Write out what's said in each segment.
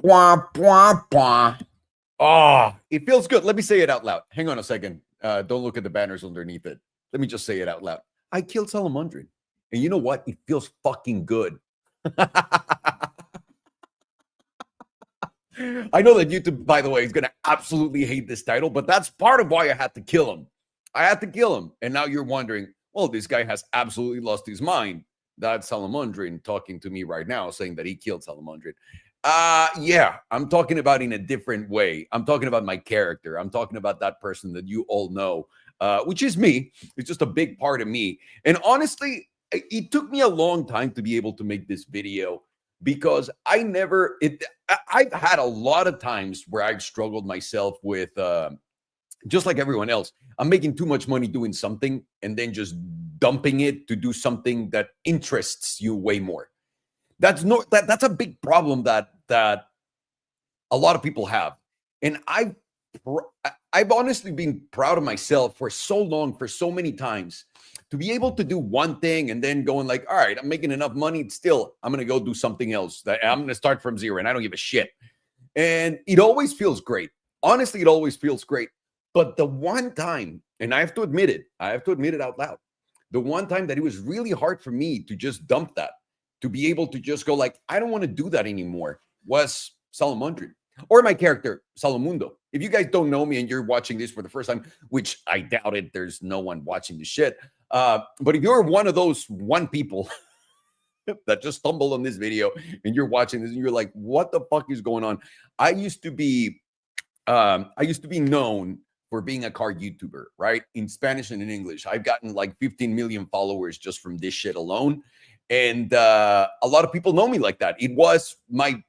Bwah, bwah, bwah. Oh, it feels good. Let me say it out loud. Hang on a second. Don't look at the banners underneath it. Let me just say it out loud. I killed Salomondrin. And you know what? It feels fucking good. I know that YouTube, by the way, is going to absolutely hate this title, but that's part of why I had to kill him. I had to kill him. And now you're wondering, well, this guy has absolutely lost his mind. That's Salomondrin talking to me right now, saying that he killed Salomondrin. Yeah, I'm talking about in a different way. I'm talking about my character. I'm talking about that person that you all know, which is me. It's just a big part of me. And honestly, it took me a long time to be able to make this video because I've had a lot of times where I've struggled myself with, just like everyone else, I'm making too much money doing something and then just dumping it to do something that interests you way more. That's a big problem that a lot of people have. And I've honestly been proud of myself for so long, for so many times, to be able to do one thing and then going like, all right, I'm making enough money. Still, I'm going to go do something else. I'm going to start from zero and I don't give a shit. And it always feels great. Honestly, it always feels great. But the one time, and I have to admit it out loud, the one time that it was really hard for me to just dump that, to be able to just go like, I don't want to do that anymore, was Salomondrin, or my character, Salomundo. If you guys don't know me and you're watching this for the first time, which I doubt it, there's no one watching the shit. But if you're one of those people that just stumbled on this video and you're watching this and you're like, what the fuck is going on? I used to be known for being a car YouTuber, right? In Spanish and in English. I've gotten like 15 million followers just from this shit alone. And a lot of people know me like that. It was my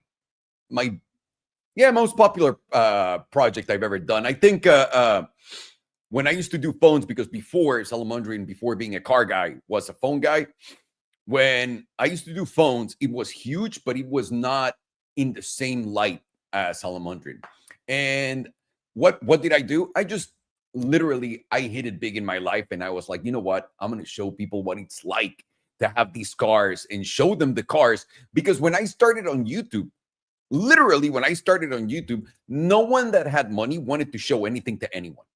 most popular project I've ever done. I think when I used to do phones, because before Salomondrin, before being a car guy, was a phone guy. When I used to do phones, it was huge, but it was not in the same light as Salomondrin. And what did I do? I just literally, I hit it big in my life. And I was like, you know what? I'm going to show people what it's like to have these cars and show them the cars. Because when I started on YouTube, literally when I started on YouTube, no one that had money wanted to show anything to anyone.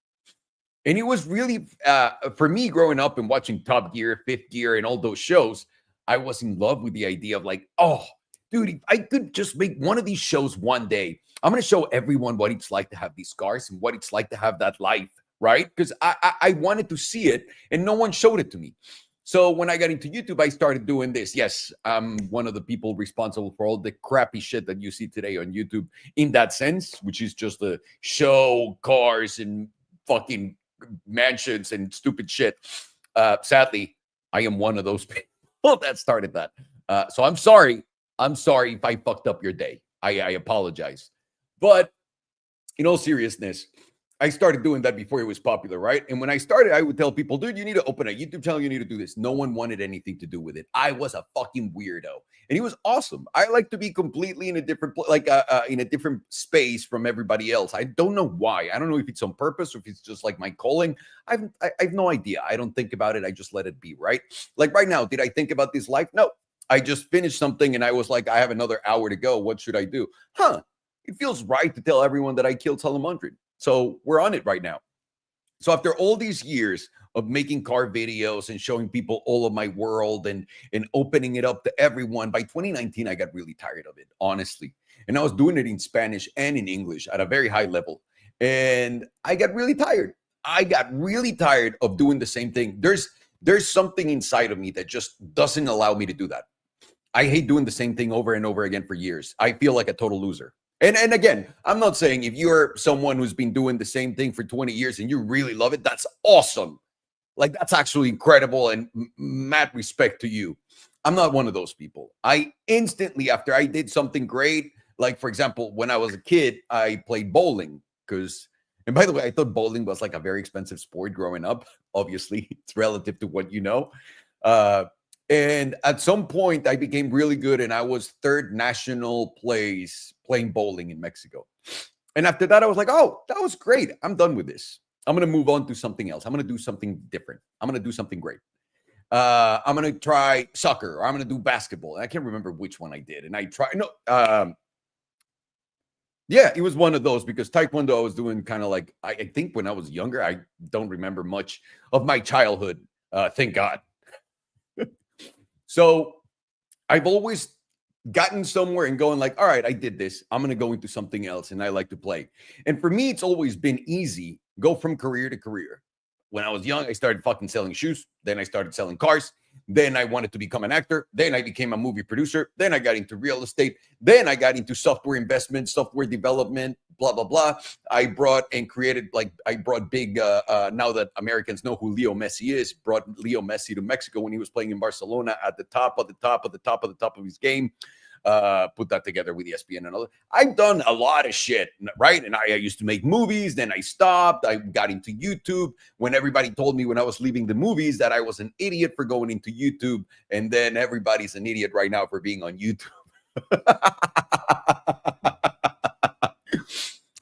And it was really, for me growing up and watching Top Gear, Fifth Gear, and all those shows, I was in love with the idea of like, oh, dude, if I could just make one of these shows one day, I'm going to show everyone what it's like to have these cars and what it's like to have that life, right? Because I wanted to see it and no one showed it to me. So when I got into YouTube, I started doing this. Yes, I'm one of the people responsible for all the crappy shit that you see today on YouTube in that sense, which is just a show cars and fucking mansions and stupid shit. Sadly, I am one of those people that started that. So I'm sorry. I'm sorry if I fucked up your day. I apologize. But in all seriousness, I started doing that before it was popular, right? And when I started, I would tell people, dude, you need to open a YouTube channel. You need to do this. No one wanted anything to do with it. I was a fucking weirdo. And it was awesome. I like to be completely in a different, in a different space from everybody else. I don't know why. I don't know if it's on purpose or if it's just like my calling. I have no idea. I don't think about it. I just let it be, right? Like right now, did I think about this life? No. I just finished something and I was like, I have another hour to go. What should I do? It feels right to tell everyone that I killed Salomondrin. So we're on it right now. So after all these years of making car videos and showing people all of my world and opening it up to everyone, by 2019, I got really tired of it, honestly. And I was doing it in Spanish and in English at a very high level. And I got really tired. I got really tired of doing the same thing. There's something inside of me that just doesn't allow me to do that. I hate doing the same thing over and over again for years. I feel like a total loser. And again, I'm not saying if you're someone who's been doing the same thing for 20 years and you really love it, that's awesome. Like, that's actually incredible and mad respect to you. I'm not one of those people. I instantly, after I did something great, like, for example, when I was a kid, I played bowling because, and by the way, I thought bowling was like a very expensive sport growing up. Obviously, it's relative to what you know. And at some point, I became really good, and I was third national place playing bowling in Mexico. And after that, I was like, oh, that was great. I'm done with this. I'm going to move on to something else. I'm going to do something different. I'm going to do something great. I'm going to try soccer, or I'm going to do basketball. And I can't remember which one I did. And I tried, Yeah, it was one of those because Taekwondo I was doing kind of like I think when I was younger, I don't remember much of my childhood. Thank God. So I've always gotten somewhere and going like, all right, I did this. I'm gonna go into something else, and I like to play. And for me, it's always been easy. Go from career to career. When I was young, I started fucking selling shoes. Then I started selling cars. Then I wanted to become an actor. Then I became a movie producer. Then I got into real estate. Then I got into software investment, software development, blah, blah, blah. I brought and created, like, I brought big, now that Americans know who Leo Messi is, brought Leo Messi to Mexico when he was playing in Barcelona at the top of the top of the top of the top of his game. Put that together with ESPN and all that. I've done a lot of shit, right? And I used to make movies, then I stopped. I got into YouTube when everybody told me when I was leaving the movies that I was an idiot for going into YouTube. And then everybody's an idiot right now for being on YouTube.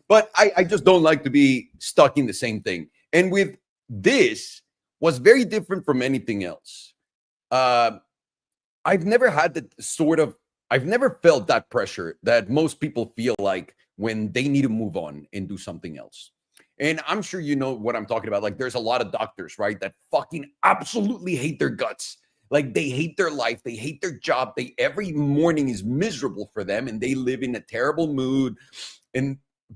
But I just don't like to be stuck in the same thing. And with this was very different from anything else. I've never had the sort of I've never felt that pressure that most people feel like when they need to move on and do something else. And I'm sure you know what I'm talking about. Like, there's a lot of doctors, right, that fucking absolutely hate their guts. Like, they hate their life, they hate their job. They every morning is miserable for them, and they live in a terrible mood.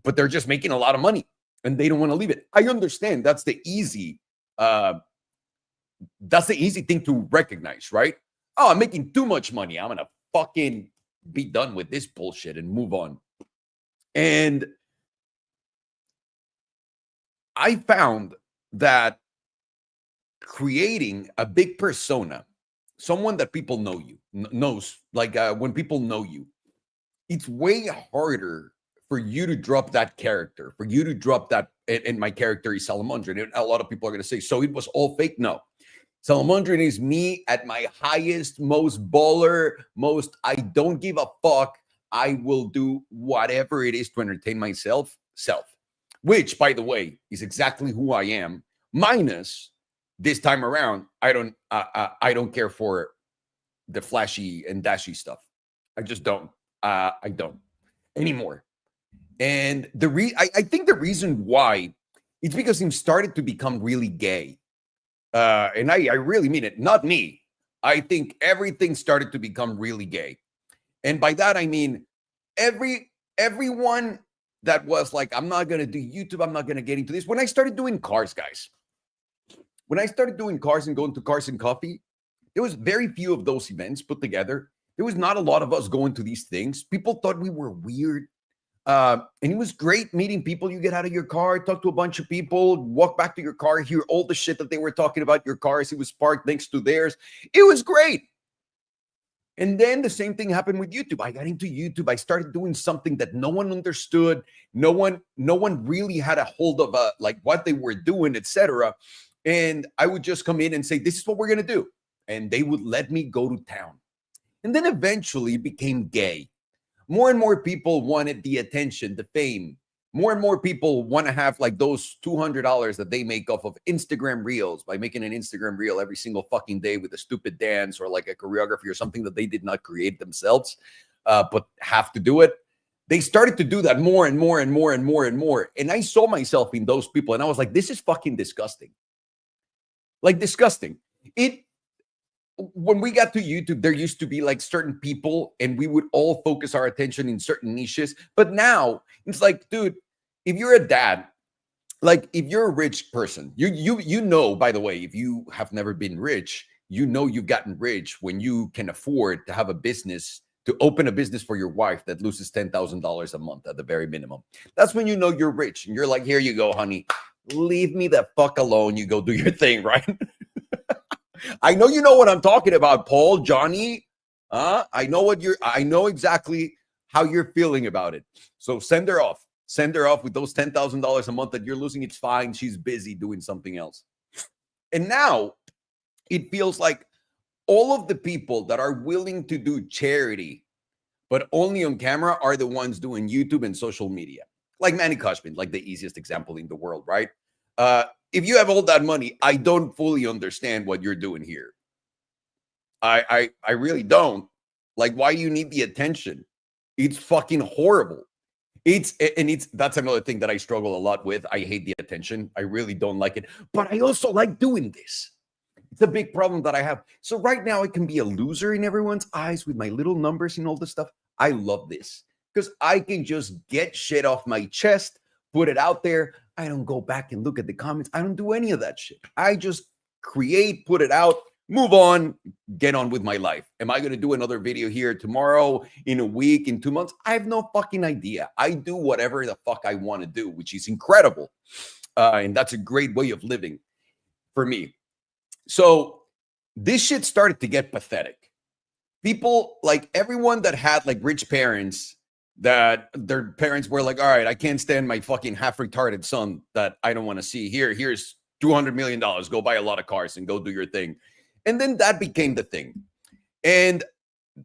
But they're just making a lot of money, and they don't want to leave it. I understand that's the easy thing to recognize, right? Oh, I'm making too much money. I'm gonna fucking be done with this bullshit and move on. And I found that creating a big persona, someone that people knows, like when people know you, it's way harder for you to drop that character, for you to drop that. And my character is Salomondrin. And a lot of people are going to say, so it was all fake. No. Salomondrin is me at my highest, most baller, most I don't give a fuck. I will do whatever it is to entertain myself, which, by the way, is exactly who I am. Minus this time around, I don't care for the flashy and dashy stuff. I just don't. I don't anymore. And I think the reason why it's because he started to become really gay. And I really mean it, not me. I think everything started to become really gay. And by that, I mean everyone that was like, I'm not going to do YouTube. I'm not going to get into this. When I started doing cars, guys, when I started doing cars and going to Cars and Coffee, there was very few of those events put together. There was not a lot of us going to these things. People thought we were weird. And it was great meeting people. You get out of your car, talk to a bunch of people, walk back to your car, hear all the shit that they were talking about your car as it was parked next to theirs. It was great. And then the same thing happened with YouTube. I got into YouTube. I started doing something that no one understood. No one really had a hold of like what they were doing, etc. And I would just come in and say, this is what we're going to do. And they would let me go to town. And then eventually it became gay. More and more people wanted the attention, the fame. More and more people want to have like those $200 that they make off of Instagram reels by making an Instagram reel every single fucking day with a stupid dance or like a choreography or something that they did not create themselves, but have to do it. They started to do that more and more and more and more and more. And I saw myself in those people and I was like, this is fucking disgusting. Like disgusting. When we got to YouTube, there used to be like certain people and we would all focus our attention in certain niches. But now it's like, dude, if you're a dad, like if you're a rich person, you know, by the way, if you have never been rich, you know, you've gotten rich when you can afford to have a business, to open a business for your wife that loses $10,000 a month at the very minimum. That's when you know you're rich and you're like, here you go, honey, leave me the fuck alone. You go do your thing, right? I know you know what I'm talking about, Paul, Johnny. I know exactly how you're feeling about it. So send her off. Send her off with those $10,000 a month that you're losing. It's fine. She's busy doing something else. And now it feels like all of the people that are willing to do charity, but only on camera, are the ones doing YouTube and social media. Like Manny Cushman, like the easiest example in the world, right? If you have all that money, I don't fully understand what you're doing here. I really don't. Like, why do you need the attention? It's fucking horrible. It's that's another thing that I struggle a lot with. I hate the attention. I really don't like it, but I also like doing this. It's a big problem that I have. So right now I can be a loser in everyone's eyes with my little numbers and all this stuff. I love this because I can just get shit off my chest, put it out there. I don't go back and look at the comments. I don't do any of that shit. I just create, put it out, move on, get on with my life. Am I going to do another video here tomorrow, in a week, in 2 months? I have no fucking idea. I do whatever the fuck I want to do, which is incredible. And that's a great way of living for me. So this shit started to get pathetic. People, like everyone that had like rich parents, that their parents were like, all right, I can't stand my fucking half retarded son that I don't want to see. Here's $200 million. Go buy a lot of cars and go do your thing. And then that became the thing. And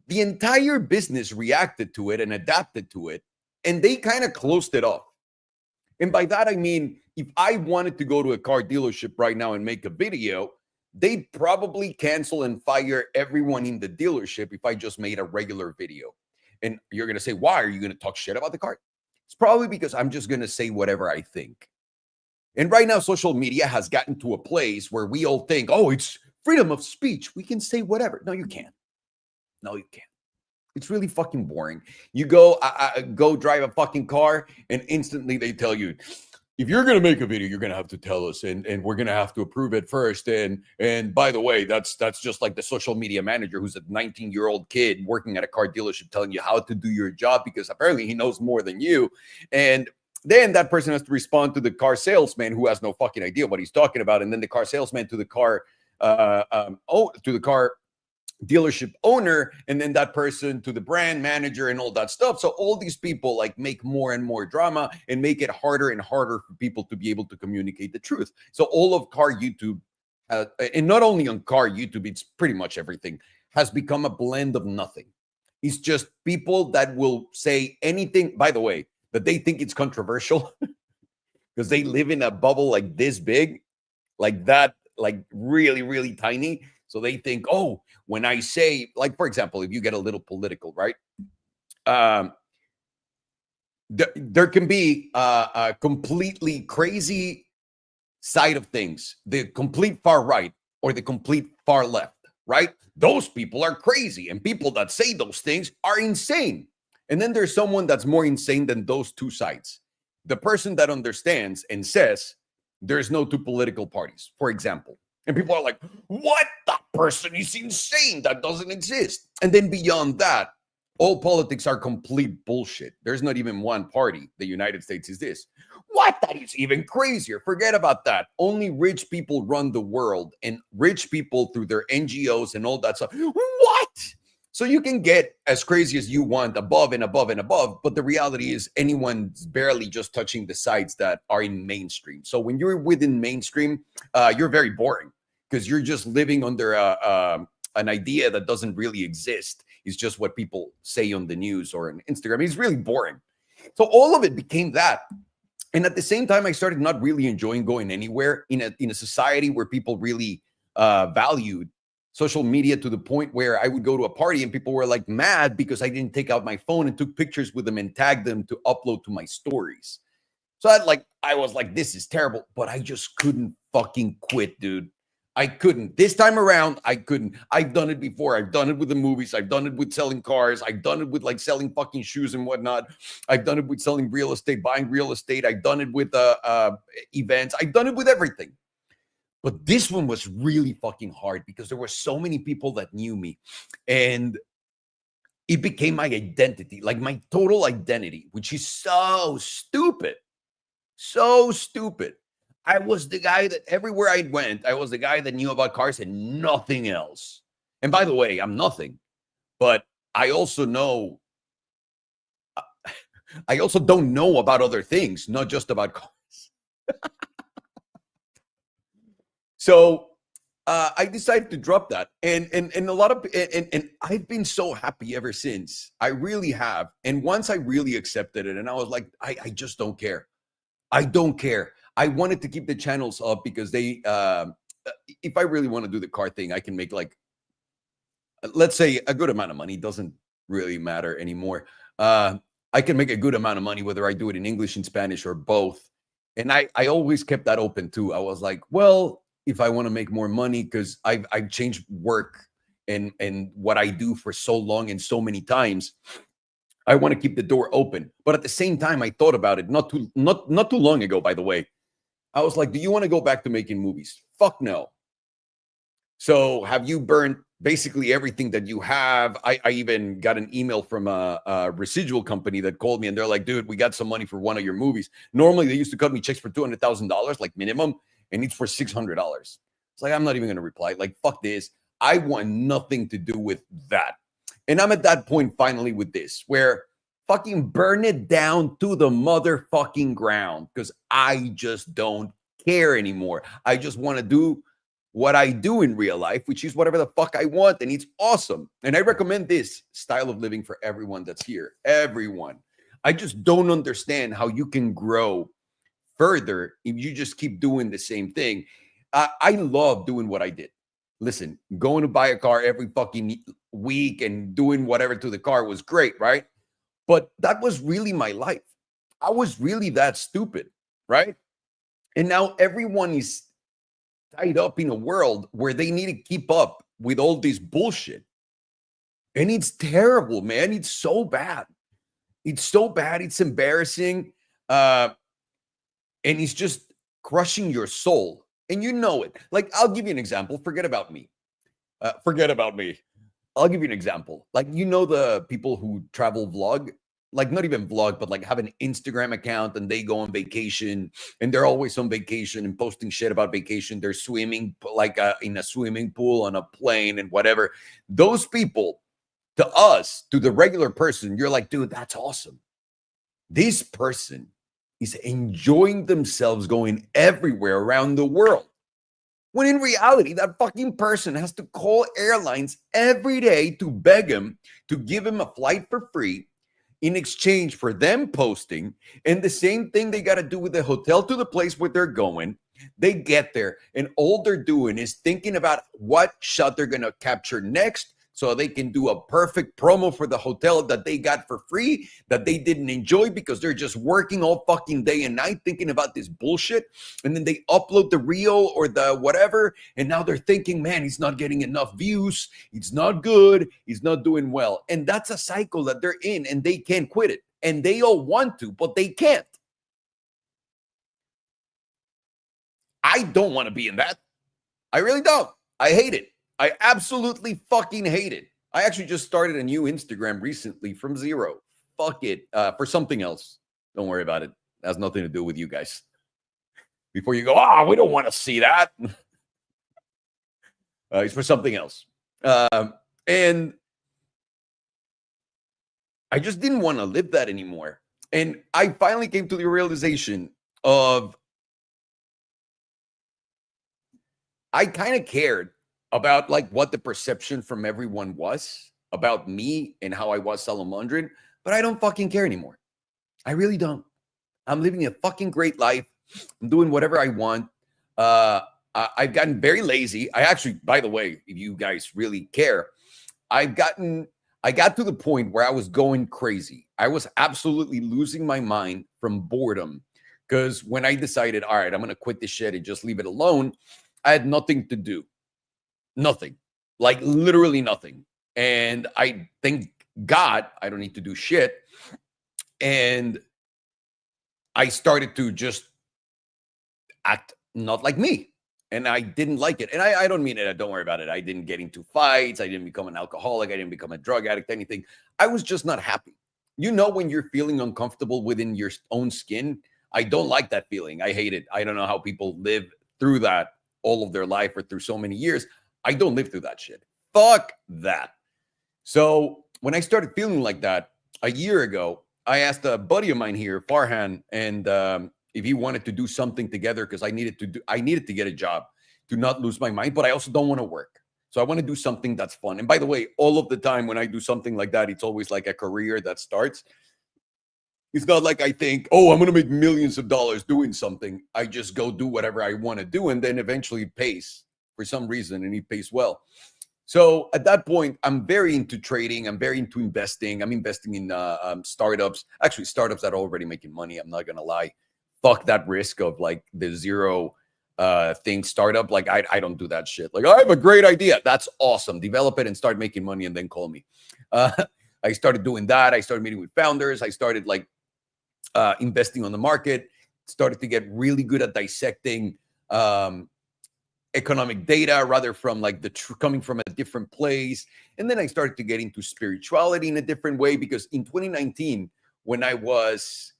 the entire business reacted to it and adapted to it. And they kind of closed it off. And by that, I mean, if I wanted to go to a car dealership right now and make a video, they'd probably cancel and fire everyone in the dealership if I just made a regular video. And you're going to say, why? Are you going to talk shit about the car? It's probably because I'm just going to say whatever I think. And right now, social media has gotten to a place where we all think, oh, it's freedom of speech. We can say whatever. No, you can't. No, you can't. It's really fucking boring. You go drive a fucking car and instantly they tell you, if you're going to make a video, you're going to have to tell us and we're going to have to approve it first. And by the way, that's just like the social media manager who's a 19-year-old kid working at a car dealership telling you how to do your job because apparently he knows more than you. And then that person has to respond to the car salesman who has no fucking idea what he's talking about. And then the car salesman to the car dealership owner, and then that person to the brand manager and all that stuff. So all these people like make more and more drama and make it harder and harder for people to be able to communicate the truth. So all of car YouTube, and not only on car YouTube, it's pretty much everything, has become a blend of nothing. It's just people that will say anything, by the way, that they think it's controversial because they live in a bubble like this big, like that, like really, really tiny. So they think, oh, when I say, like, for example, if you get a little political, right? There can be a completely crazy side of things, the complete far right or the complete far left, right? Those people are crazy. And people that say those things are insane. And then there's someone that's more insane than those two sides. The person that understands and says there's no two political parties, for example. And people are like, what? That person is insane. That doesn't exist. And then beyond that, all politics are complete bullshit. There's not even one party. The United States is this. What? That is even crazier. Forget about that. Only rich people run the world, and rich people through their NGOs and all that stuff. What? So you can get as crazy as you want, above and above and above, but the reality is anyone's barely just touching the sides that are in mainstream. So when you're within mainstream, you're very boring because you're just living under an idea that doesn't really exist. It's just what people say on the news or on Instagram. It's really boring. So all of it became that. And at the same time, I started not really enjoying going anywhere in a society where people really valued social media to the point where I would go to a party and people were like mad because I didn't take out my phone and took pictures with them and tagged them to upload to my stories. So I was like, this is terrible, but I just couldn't fucking quit, dude. I couldn't. This time around, I couldn't. I've done it before. I've done it with the movies. I've done it with selling cars. I've done it with like selling fucking shoes and whatnot. I've done it with selling real estate, buying real estate. I've done it with events. I've done it with everything. But this one was really fucking hard because there were so many people that knew me. And it became my identity, like my total identity, which is so stupid. So stupid. I was the guy that everywhere I went, I was the guy that knew about cars and nothing else. And by the way, I'm nothing. But I also know, I also don't know about other things, not just about cars. So I decided to drop that, and a lot of and I've been so happy ever since. I really have. And once I really accepted it, and I was like, I just don't care. I don't care. I wanted to keep the channels up because they, if I really want to do the car thing, I can make like, let's say a good amount of money. It doesn't really matter anymore. I can make a good amount of money, whether I do it in English and Spanish or both. And I always kept that open too. I was like, well, if I want to make more money, because I've changed work and what I do for so long and so many times, I want to keep the door open. But at the same time, I thought about it not too long ago, by the way. I was like, do you want to go back to making movies? Fuck no. So have you burned basically everything that you have? I even got an email from a residual company that called me and they're like, dude, we got some money for one of your movies. Normally they used to cut me checks for $200,000, like minimum, and it's for $600. It's like, I'm not even going to reply. Like, fuck this. I want nothing to do with that. And I'm at that point finally with this, where fucking burn it down to the motherfucking ground, because I just don't care anymore. I just want to do what I do in real life, which is whatever the fuck I want, and it's awesome. And I recommend this style of living for everyone that's here. Everyone. I just don't understand how you can grow further if you just keep doing the same thing. I love doing what I did. Listen, going to buy a car every fucking week and doing whatever to the car was great, right? But that was really my life. I was really that stupid, right? And now everyone is tied up in a world where they need to keep up with all this bullshit. And it's terrible, man. It's so bad. It's so bad. It's embarrassing. And it's just crushing your soul. And you know it. Like, I'll give you an example. Forget about me. Forget about me. I'll give you an example. Like, you know, the people who travel vlog, like not even vlog, but like have an Instagram account and they go on vacation and they're always on vacation and posting shit about vacation. They're swimming like in a swimming pool, on a plane and whatever. Those people, to us, to the regular person, you're like, dude, that's awesome. This person is enjoying themselves going everywhere around the world. When in reality, that fucking person has to call airlines every day to beg them to give him a flight for free in exchange for them posting. And the same thing they got to do with the hotel to the place where they're going. They get there and all they're doing is thinking about what shot they're going to capture next, so they can do a perfect promo for the hotel that they got for free, that they didn't enjoy because they're just working all fucking day and night thinking about this bullshit. And then they upload the reel or the whatever, and now they're thinking, man, he's not getting enough views. It's not good. He's not doing well. And that's a cycle that they're in, and they can't quit it. And they all want to, but they can't. I don't want to be in that. I really don't. I hate it. I absolutely fucking hate it. I actually just started a new Instagram recently from zero. Fuck it. For something else. Don't worry about it. It has nothing to do with you guys. Before you go, we don't want to see that. It's for something else. And I just didn't want to live that anymore. And I finally came to the realization of I kind of cared about like what the perception from everyone was about me and how I was Salomondrin, but I don't fucking care anymore. I really don't. I'm living a fucking great life. I'm doing whatever I want. I've gotten very lazy. I actually, by the way, if you guys really care, I got to the point where I was going crazy. I was absolutely losing my mind from boredom, because when I decided, all right, I'm going to quit this shit and just leave it alone, I had nothing to do. Nothing, like literally nothing. And I thank God I don't need to do shit. And I started to just act not like me. And I didn't like it. And I don't mean it. Don't worry about it. I didn't get into fights. I didn't become an alcoholic. I didn't become a drug addict, anything. I was just not happy. You know, when you're feeling uncomfortable within your own skin, I don't like that feeling. I hate it. I don't know how people live through that all of their life or through so many years. I don't live through that shit. Fuck that. So when I started feeling like that a year ago, I asked a buddy of mine here, Farhan, and if he wanted to do something together, because I needed to get a job to not lose my mind, but I also don't want to work. So I want to do something that's fun. And by the way, all of the time when I do something like that, it's always like a career that starts. It's not like I think, I'm going to make millions of dollars doing something. I just go do whatever I want to do, and then eventually it pays for some reason, and it pays well. So at that point, I'm very into trading. I'm very into investing. I'm investing in startups, actually startups that are already making money. I'm not gonna lie. Fuck that risk of like the zero thing startup. Like I don't do that shit. Like I have a great idea. That's awesome. Develop it and start making money and then call me. Uh, I started doing that. I started meeting with founders. I started like investing on the market. Started to get really good at dissecting economic data rather from like coming from a different place. And then I started to get into spirituality in a different way, because in 2019, when I was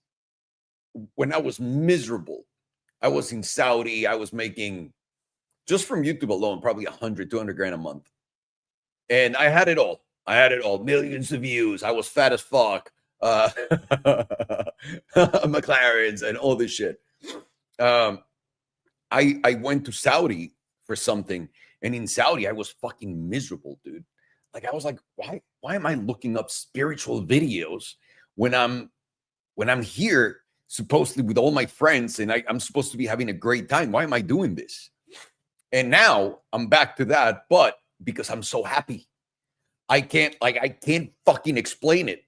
miserable, I was in Saudi, I was making just from YouTube alone probably 100 200 grand a month, and I had it all. Millions of views. I was fat as fuck, McLarens and all this shit. I went to Saudi for something, and in Saudi I was fucking miserable, dude. Like I was like, why am I looking up spiritual videos when I'm here supposedly with all my friends, and I'm supposed to be having a great time? Why am I doing this? And now I'm back to that, but because I'm so happy. I can't fucking explain it.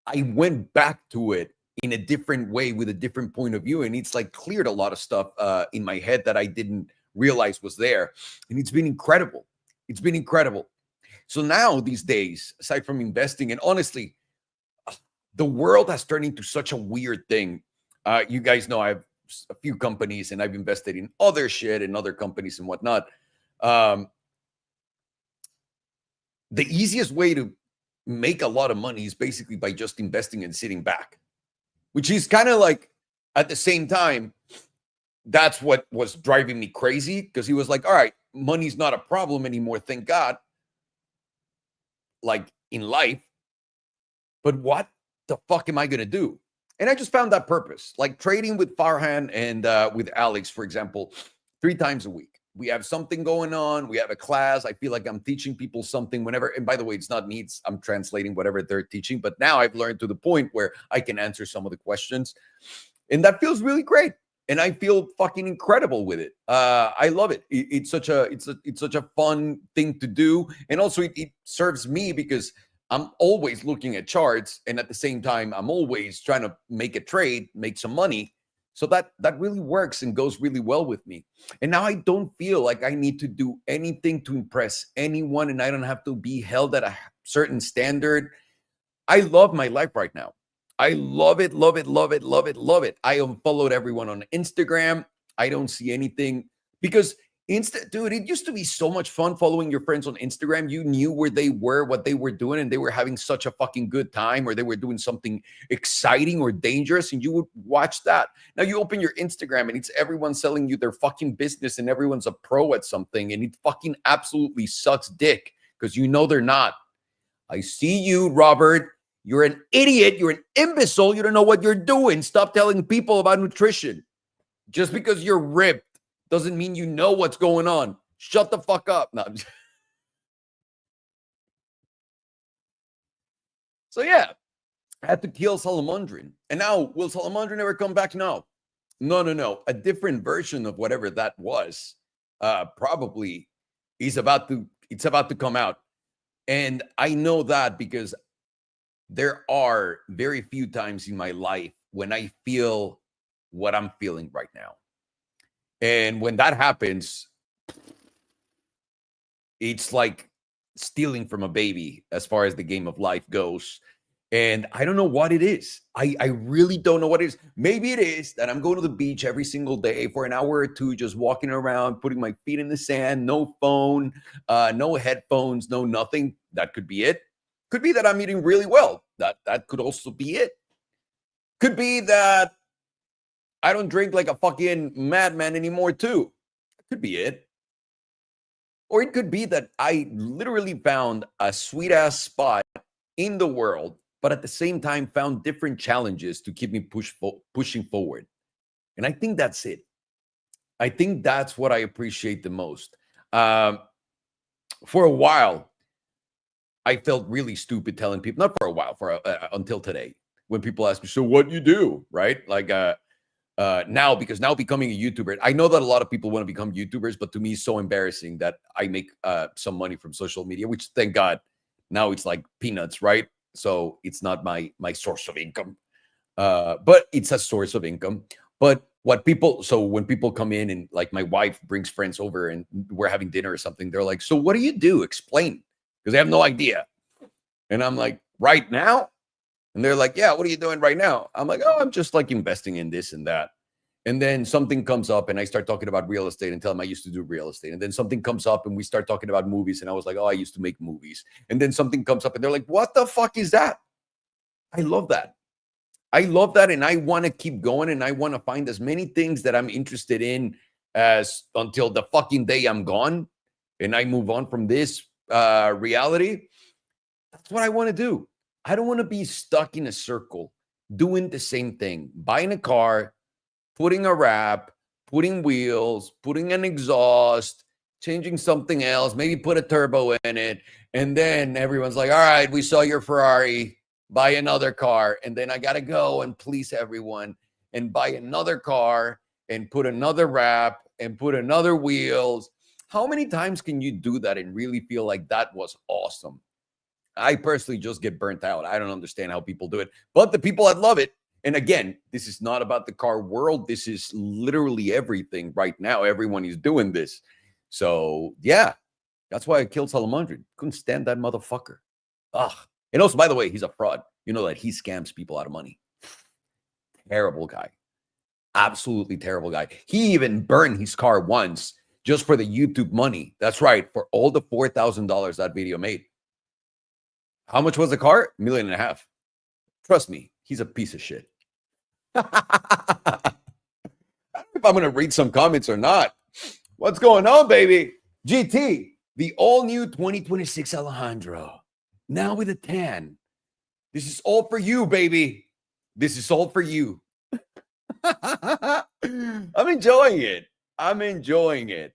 I went back to it in a different way with a different point of view, and it's like cleared a lot of stuff in my head that I didn't realize was there, and it's been incredible. So now these days, aside from investing, and honestly, the world has turned into such a weird thing. You guys know I have a few companies, and I've invested in other shit and other companies and whatnot. The easiest way to make a lot of money is basically by just investing and sitting back, which is kind of like, at the same time, that's what was driving me crazy, because he was like, all right, money's not a problem anymore, thank God, like in life. But what the fuck am I going to do? And I just found that purpose, like trading with Farhan and with Alex, for example, 3 times a week. We have something going on. We have a class. I feel like I'm teaching people something whenever. And by the way, it's not me. I'm translating whatever they're teaching. But now I've learned to the point where I can answer some of the questions. And that feels really great. And I feel fucking incredible with it. I love it. It's such a fun thing to do. And also it serves me, because I'm always looking at charts. And at the same time, I'm always trying to make a trade, make some money. So that really works and goes really well with me. And now I don't feel like I need to do anything to impress anyone, and I don't have to be held at a certain standard. I love my life right now. I love it, love it, love it, love it, love it. I unfollowed everyone on Instagram. I don't see anything, because dude, it used to be so much fun following your friends on Instagram. You knew where they were, what they were doing, and they were having such a fucking good time, or they were doing something exciting or dangerous, and you would watch that. Now you open your Instagram and it's everyone selling you their fucking business, and everyone's a pro at something, and it fucking absolutely sucks dick, because you know they're not. I see you, Robert. You're an idiot. You're an imbecile. You don't know what you're doing. Stop telling people about nutrition. Just because you're ripped doesn't mean you know what's going on. Shut the fuck up. No. So yeah, I had to kill Salomondrin. And now, will Salomondrin ever come back? No. No. A different version of whatever that was probably it's about to come out. And I know that because there are very few times in my life when I feel what I'm feeling right now. And when that happens, it's like stealing from a baby as far as the game of life goes. And I don't know what it is. I really don't know what it is. Maybe it is that I'm going to the beach every single day for an hour or two, just walking around, putting my feet in the sand, no phone, no headphones, no nothing. That could be it. Could be that I'm eating really well. That could also be it. Could be that I don't drink like a fucking madman anymore too. Could be it. Or it could be that I literally found a sweet ass spot in the world, but at the same time found different challenges to keep me pushing forward. And I think that's it. I think that's what I appreciate the most. For a while, I felt really stupid telling people, not for a while, until today, when people ask me, so what you do, right? Like, now, because now becoming a YouTuber, I know that a lot of people want to become YouTubers, but to me, it's so embarrassing that I make some money from social media, which thank God now it's like peanuts, right? So it's not my source of income, but it's a source of income. But so when people come in and like my wife brings friends over and we're having dinner or something, they're like, "So what do you do? Explain," because they have no idea. And I'm like, "Right now?" And they're like, "Yeah, what are you doing right now?" I'm like, "Oh, I'm just like investing in this and that." And then something comes up and I start talking about real estate and tell them I used to do real estate. And then something comes up and we start talking about movies. And I was like, "Oh, I used to make movies." And then something comes up and they're like, "What the fuck is that?" I love that. I love that. And I want to keep going and I want to find as many things that I'm interested in as until the fucking day I'm gone and I move on from this reality. That's what I want to do. I don't want to be stuck in a circle doing the same thing, buying a car, putting a wrap, putting wheels, putting an exhaust, changing something else, maybe put a turbo in it. And then everyone's like, "All right, we saw your Ferrari, buy another car." And then I got to go and please everyone and buy another car and put another wrap and put another wheels. How many times can you do that and really feel like that was awesome? I personally just get burnt out. I don't understand how people do it, but the people that love it. And again, this is not about the car world. This is literally everything right now. Everyone is doing this. So yeah, that's why I killed Salomondrin. Couldn't stand that motherfucker. Ugh. And also, by the way, he's a fraud. You know that he scams people out of money. Terrible guy. Absolutely terrible guy. He even burned his car once just for the YouTube money. That's right. For all the $4,000 that video made. How much was the car? $1.5 million. Trust me, he's a piece of shit. I don't know if I'm going to read some comments or not. What's going on, baby? GT, the all-new 2026 Alejandro. Now with a tan. This is all for you, baby. This is all for you. I'm enjoying it. I'm enjoying it.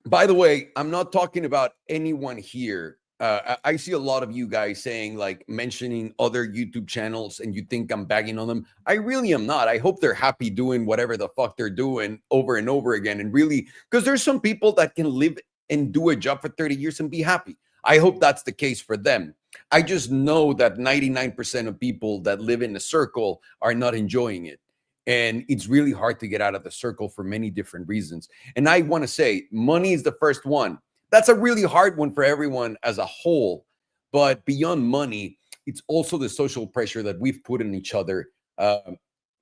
By the way, I'm not talking about anyone here. I see a lot of you guys saying, like, mentioning other YouTube channels, and you think I'm bagging on them. I really am not. I hope they're happy doing whatever the fuck they're doing over and over again. And really, because there's some people that can live and do a job for 30 years and be happy. I hope that's the case for them. I just know that 99% of people that live in a circle are not enjoying it. And it's really hard to get out of the circle for many different reasons. And I want to say money is the first one. That's a really hard one for everyone as a whole. But beyond money, it's also the social pressure that we've put on each other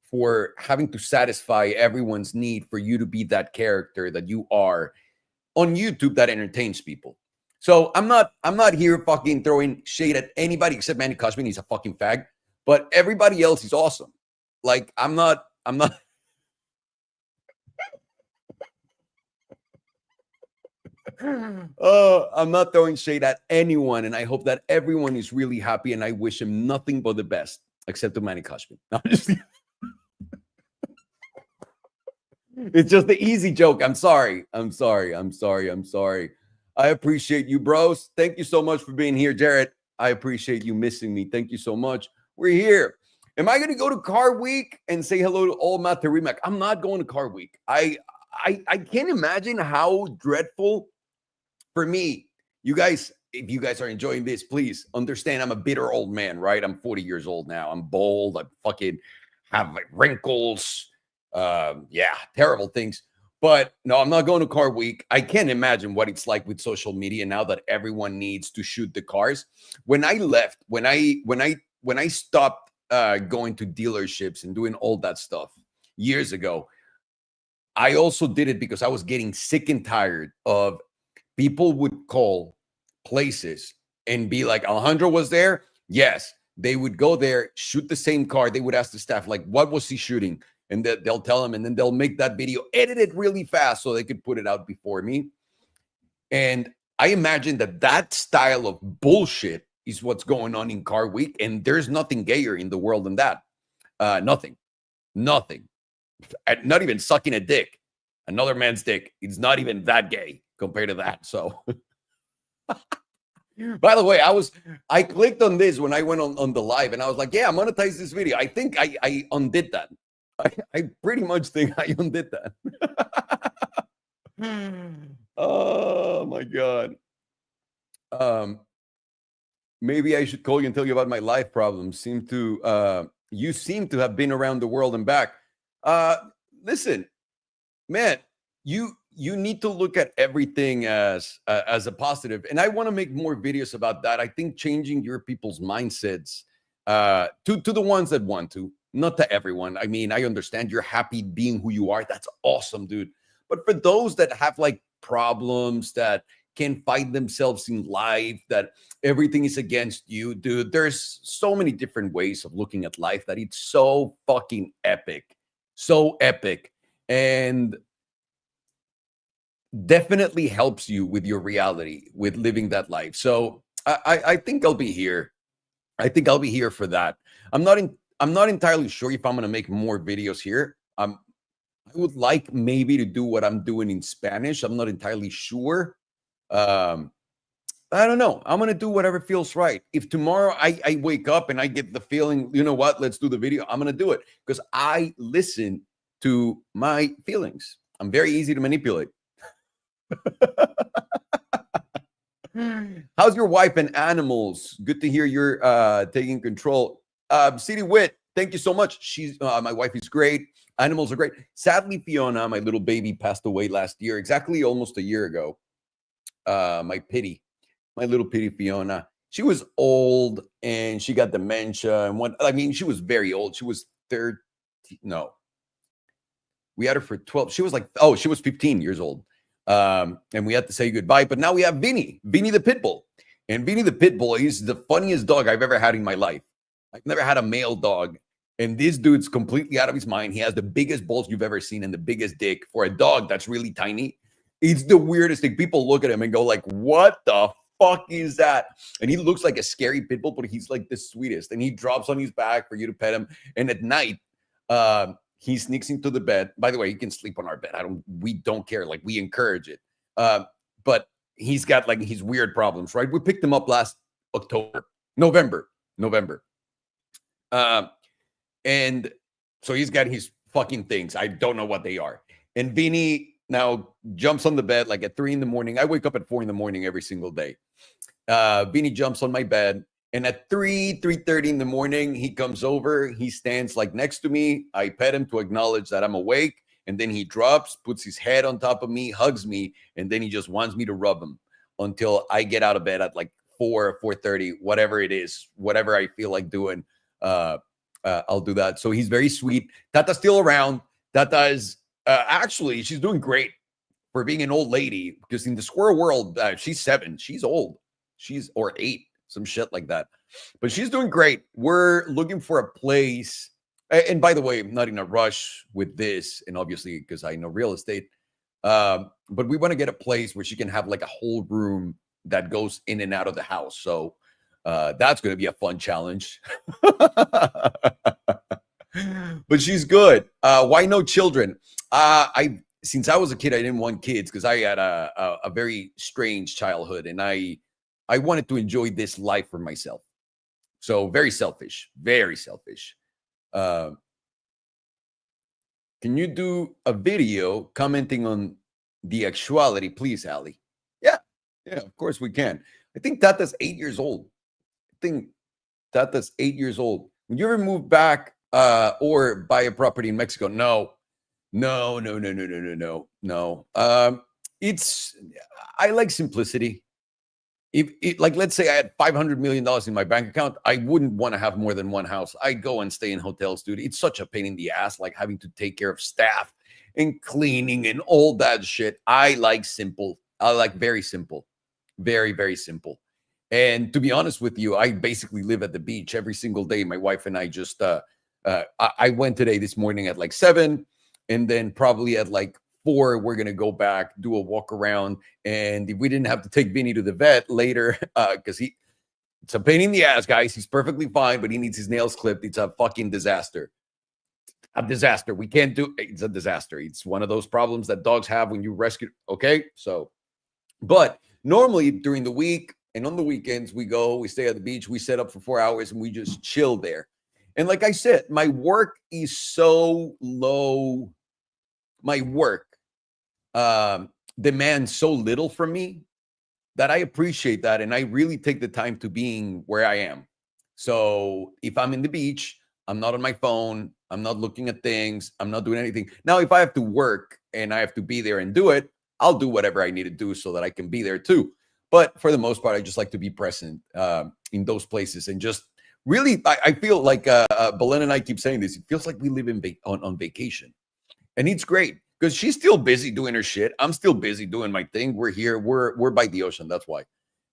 for having to satisfy everyone's need for you to be that character that you are on YouTube that entertains people. So I'm not here fucking throwing shade at anybody except Manny Cushman. He's a fucking fag. But everybody else is awesome. Like I'm not I'm not throwing shade at anyone, and I hope that everyone is really happy, and I wish him nothing but the best, except to Manny Cushman. No, it's just the easy joke. I'm sorry. I appreciate you, bros. Thank you so much for being here, Jared. I appreciate you missing me. Thank you so much. We're here. Am I going to go to Car Week and say hello to all Matt Rimac? I'm not going to Car Week. I can't imagine how dreadful for me. You guys, if you guys are enjoying this, please understand I'm a bitter old man, right? I'm 40 years old now. I'm bald. I fucking have like wrinkles. Yeah, terrible things. But no, I'm not going to Car Week. I can't imagine what it's like with social media now that everyone needs to shoot the cars. When I left, when I stopped going to dealerships and doing all that stuff years ago, I also did it because I was getting sick and tired of people would call places and be like, Alejandro was there? Yes. They would go there, shoot the same car. They would ask the staff, like, what was he shooting? And they'll tell them, and then they'll make that video, edit it really fast so they could put it out before me. And I imagine that style of bullshit is what's going on in Car Week. And there's nothing gayer in the world than that. Nothing. Not even sucking a dick, another man's dick. It's not even that gay compared to that. So By the way, I clicked on this when I went on the live, and I was like, yeah, monetize this video. I think I undid that. I pretty much think I undid that. Oh my God. Um, maybe I should call you and tell you about my life problems. You seem to have been around the world and back. Uh, listen, man, you need to look at everything as a positive, and I want to make more videos about that. I think changing your people's mindsets to the ones that want to, not to everyone. I mean, I understand you're happy being who you are. That's awesome, dude. But for those that have like problems, that can't find themselves in life, that everything is against you, dude, there's so many different ways of looking at life that it's so fucking epic, so epic. And definitely helps you with your reality, with living that life. So I think I'll be here. I think I'll be here for that. I'm not entirely sure if I'm gonna make more videos here. I would like maybe to do what I'm doing in Spanish. I'm not entirely sure. Um, I don't know. I'm gonna do whatever feels right. If tomorrow I wake up and I get the feeling, you know what, let's do the video, I'm gonna do it because I listen to my feelings. I'm very easy to manipulate. How's your wife and animals? Good to hear you're taking control. City Wit, thank you so much. She's my wife is great. Animals are great. Sadly, Fiona, my little baby, passed away last year, exactly almost a year ago. My little pity Fiona. She was old and she got dementia. And I mean, she was very old. She was 30. No, we had her for 12. She was like, oh, she was 15 years old. And we had to say goodbye. But now we have Vinny the pit bull. And Vinny the pit bull is the funniest dog I've ever had in my life. I've never had a male dog. And this dude's completely out of his mind. He has the biggest balls you've ever seen and the biggest dick for a dog that's really tiny. It's the weirdest thing. People look at him and go like, what the fuck is that? And he looks like a scary pit bull, but he's like the sweetest. And he drops on his back for you to pet him. And at night, he sneaks into the bed. By the way, he can sleep on our bed. We don't care. Like, we encourage it. But he's got like his weird problems, right? We picked him up last November. And so he's got his fucking things. I don't know what they are. And Vinny now jumps on the bed like at 3 a.m. I wake up at 4 a.m. every single day. Vinny jumps on my bed. And at 3:30 in the morning, he comes over. He stands like next to me. I pet him to acknowledge that I'm awake. And then he drops, puts his head on top of me, hugs me. And then he just wants me to rub him until I get out of bed at like 4:30, whatever it is, whatever I feel like doing. I'll do that. So he's very sweet. Tata's still around. Tata is actually, she's doing great for being an old lady, because in the squirrel world, she's 7. She's old. Or 8, some shit like that. But she's doing great. We're looking for a place. And by the way, I'm not in a rush with this. And obviously, because I know real estate. But we want to get a place where she can have like a whole room that goes in and out of the house. So that's going to be a fun challenge. But she's good. Why no children? Since I was a kid, I didn't want kids because I had a very strange childhood, and I wanted to enjoy this life for myself. So very selfish, very selfish. Can you do a video commenting on the actuality, please, Ali? Yeah, of course we can. I think Tata's 8 years old. Would you ever move back or buy a property in Mexico? No. I like simplicity. If like, let's say I had $500 million in my bank account, I wouldn't want to have more than one house. I'd go and stay in hotels, dude. It's such a pain in the ass, like having to take care of staff and cleaning and all that shit. I like simple. I like very simple, very, very simple. And to be honest with you, I basically live at the beach every single day. My wife and I just, I went this morning at like 7, and then probably at like 4, we're going to go back, do a walk around. And if we didn't have to take Vinny to the vet later, because it's a pain in the ass, guys. He's perfectly fine, but he needs his nails clipped. It's a fucking disaster. A disaster. It's a disaster. It's one of those problems that dogs have when you rescue. Okay. So, but normally during the week And on the weekends, we stay at the beach, we set up for 4 hours, and we just chill there. And like I said, my work is so low. My work demands so little from me that I appreciate that. And I really take the time to being where I am. So if I'm in the beach, I'm not on my phone. I'm not looking at things. I'm not doing anything. Now, if I have to work and I have to be there and do it, I'll do whatever I need to do so that I can be there too. But for the most part, I just like to be present in those places and just really, I feel like Belen and I keep saying this. It feels like we live on vacation. And it's great because she's still busy doing her shit. I'm still busy doing my thing. We're here. We're by the ocean. That's why.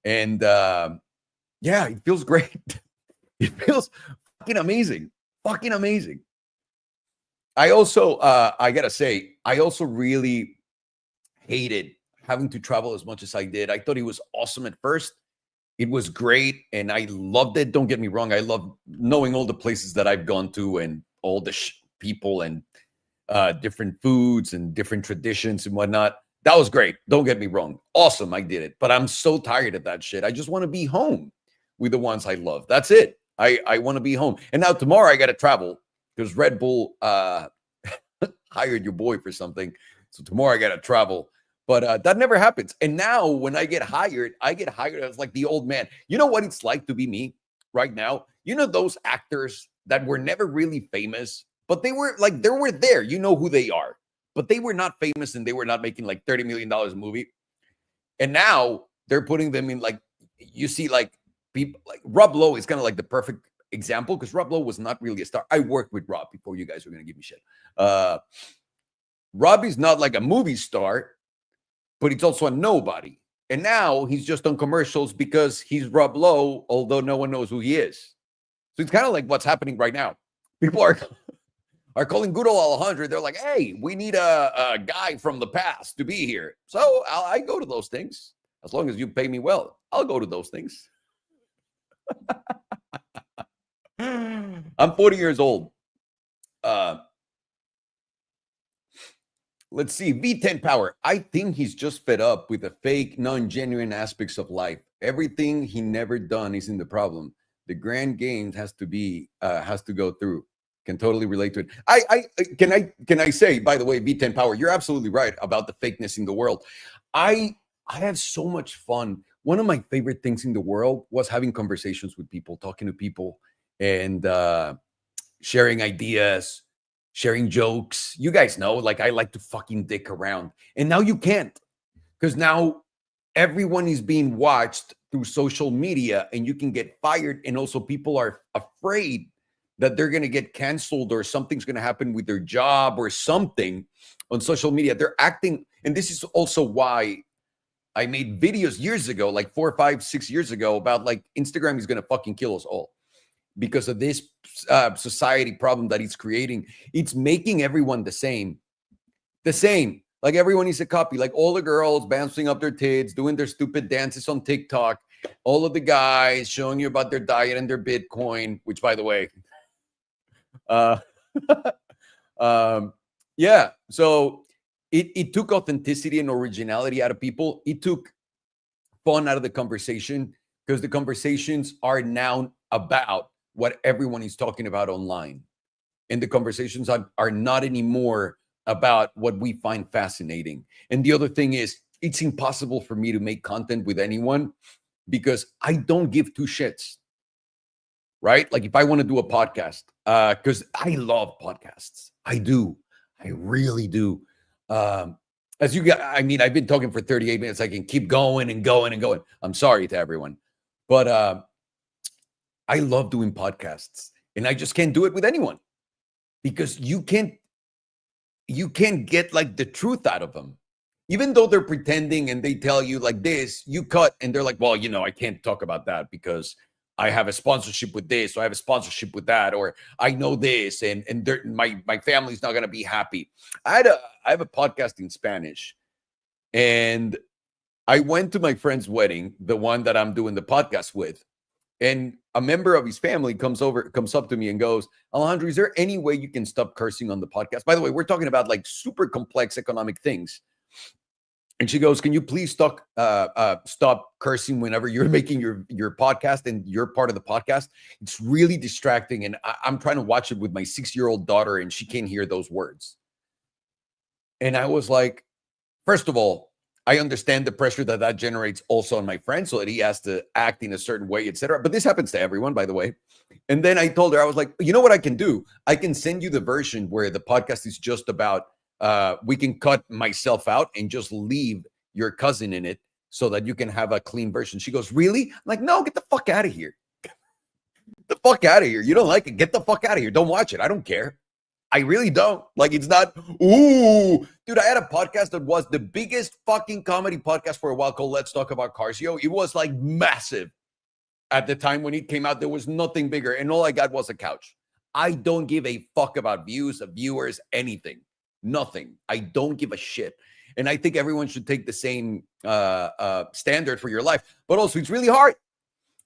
And yeah, it feels great. It feels fucking amazing. Fucking amazing. I also, I gotta say, I also really hated having to travel as much as I did. I thought it was awesome at first. It was great, and I loved it. Don't get me wrong. I love knowing all the places that I've gone to and all the people and different foods and different traditions and whatnot. That was great. Don't get me wrong. Awesome. I did it. But I'm so tired of that shit. I just want to be home with the ones I love. That's it. I want to be home. And now tomorrow I got to travel because Red Bull hired your boy for something. So tomorrow I got to travel. But that never happens. And now when I get hired as like the old man. You know what it's like to be me right now? You know those actors that were never really famous, but they were there. You know who they are. But they were not famous and they were not making like $30 million a movie. And now they're putting them in like, you see like people like Rob Lowe is kind of like the perfect example because Rob Lowe was not really a star. I worked with Rob before you guys were going to give me shit. Rob is not like a movie star, but he's also a nobody. And now he's just on commercials because he's Rob Lowe, although no one knows who he is. So it's kind of like what's happening right now. People are calling good old Alejandro. They're like, hey, we need a guy from the past to be here. So I go to those things. As long as you pay me well, I'll go to those things. I'm 40 years old. Let's see. V10 Power. I think he's just fed up with the fake, non-genuine aspects of life. Everything he never done is in the problem. The grand game has to go through. Can totally relate to it. Can I say, by the way, V10 Power, you're absolutely right about the fakeness in the world. I have so much fun. One of my favorite things in the world was having conversations with people, talking to people, and sharing ideas, sharing jokes. You guys know, like I like to fucking dick around. And now you can't, because now everyone is being watched through social media and you can get fired. And also people are afraid that they're going to get canceled or something's going to happen with their job or something on social media. They're acting. And this is also why I made videos years ago, like 4, 5, 6 years ago, about like Instagram is going to fucking kill us all because of this society problem that it's creating. It's making everyone the same. Like everyone is a copy. Like all the girls bouncing up their tits, doing their stupid dances on TikTok. All of the guys showing you about their diet and their Bitcoin, which, by the way, yeah. So it took authenticity and originality out of people. It took fun out of the conversation because the conversations are now about what everyone is talking about online. And the conversations are not anymore about what we find fascinating. And the other thing is, it's impossible for me to make content with anyone because I don't give two shits, right? Like if I want to do a podcast, because I love podcasts. I do. I really do. As you got, I mean, I've been talking for 38 minutes. I can keep going and going and going. I'm sorry to everyone, but I love doing podcasts and I just can't do it with anyone because you can't get like the truth out of them. Even though they're pretending and they tell you like this, you cut and they're like, well, you know, I can't talk about that because I have a sponsorship with this, or I have a sponsorship with that, or I know this, and my family's not gonna be happy. I have a podcast in Spanish, and I went to my friend's wedding, the one that I'm doing the podcast with, and a member of his family comes up to me and goes, Alejandro, is there any way you can stop cursing on the podcast? By the way, we're talking about like super complex economic things. And she goes, "Can you please stop cursing whenever you're making your podcast and you're part of the podcast? It's really distracting, and I'm trying to watch it with my 6-year-old daughter, and she can't hear those words." And I was like, first of all, I understand the pressure that generates also on my friend, so that he has to act in a certain way, etc. But this happens to everyone, by the way. And then I told her, I was like, you know what I can do? I can send you the version where the podcast is just about. We can cut myself out and just leave your cousin in it so that you can have a clean version. She goes, really? I'm like, no, get the fuck out of here. Get the fuck out of here. You don't like it? Get the fuck out of here. Don't watch it. I don't care. I really don't. Like, it's not, ooh. Dude, I had a podcast that was the biggest fucking comedy podcast for a while called Let's Talk About Cars. Yo, it was like massive. At the time when it came out, there was nothing bigger. And all I got was a couch. I don't give a fuck about views, of viewers, anything. Nothing. I don't give a shit. And I think everyone should take the same standard for your life. But also, it's really hard.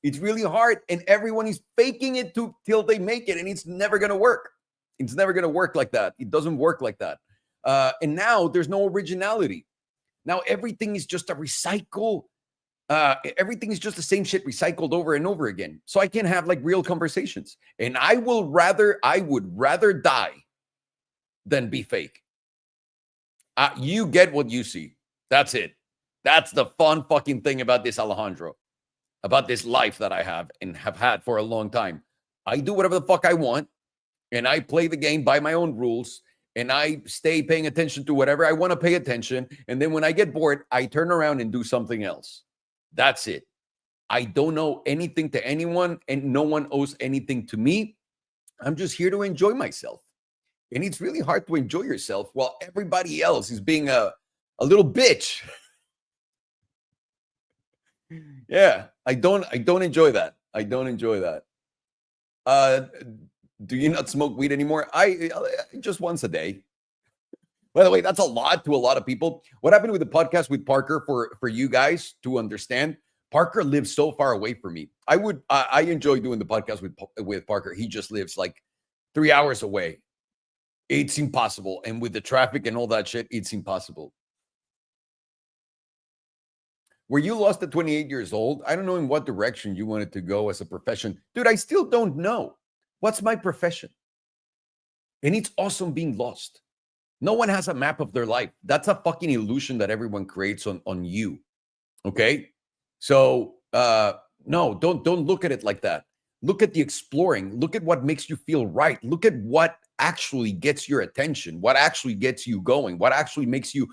It's really hard. And everyone is faking it till they make it. And it's never going to work. It's never going to work like that. It doesn't work like that. And now there's no originality. Now everything is just a recycle. Everything is just the same shit recycled over and over again. So I can't have like real conversations. And I would rather die than be fake. You get what you see. That's it. That's the fun fucking thing about this, Alejandro, about this life that I have and have had for a long time. I do whatever the fuck I want. And I play the game by my own rules, and I stay paying attention to whatever I want to pay attention. And then when I get bored, I turn around and do something else. That's it. I don't owe anything to anyone, and no one owes anything to me. I'm just here to enjoy myself. And it's really hard to enjoy yourself while everybody else is being a little bitch. Yeah, I don't enjoy that. I don't enjoy that. Do you not smoke weed anymore? I just once a day. By the way, that's a lot to a lot of people. What happened with the podcast with Parker, for you guys to understand? Parker lives so far away from me. I enjoy doing the podcast with Parker. He just lives like 3 hours away. It's impossible. And with the traffic and all that shit, it's impossible. Were you lost at 28 years old? I don't know in what direction you wanted to go as a profession. Dude, I still don't know. What's my profession? And it's awesome being lost. No one has a map of their life. That's a fucking illusion that everyone creates on you. Okay? So no, don't look at it like that. Look at the exploring. Look at what makes you feel right. Look at what actually gets your attention, what actually gets you going, what actually makes you.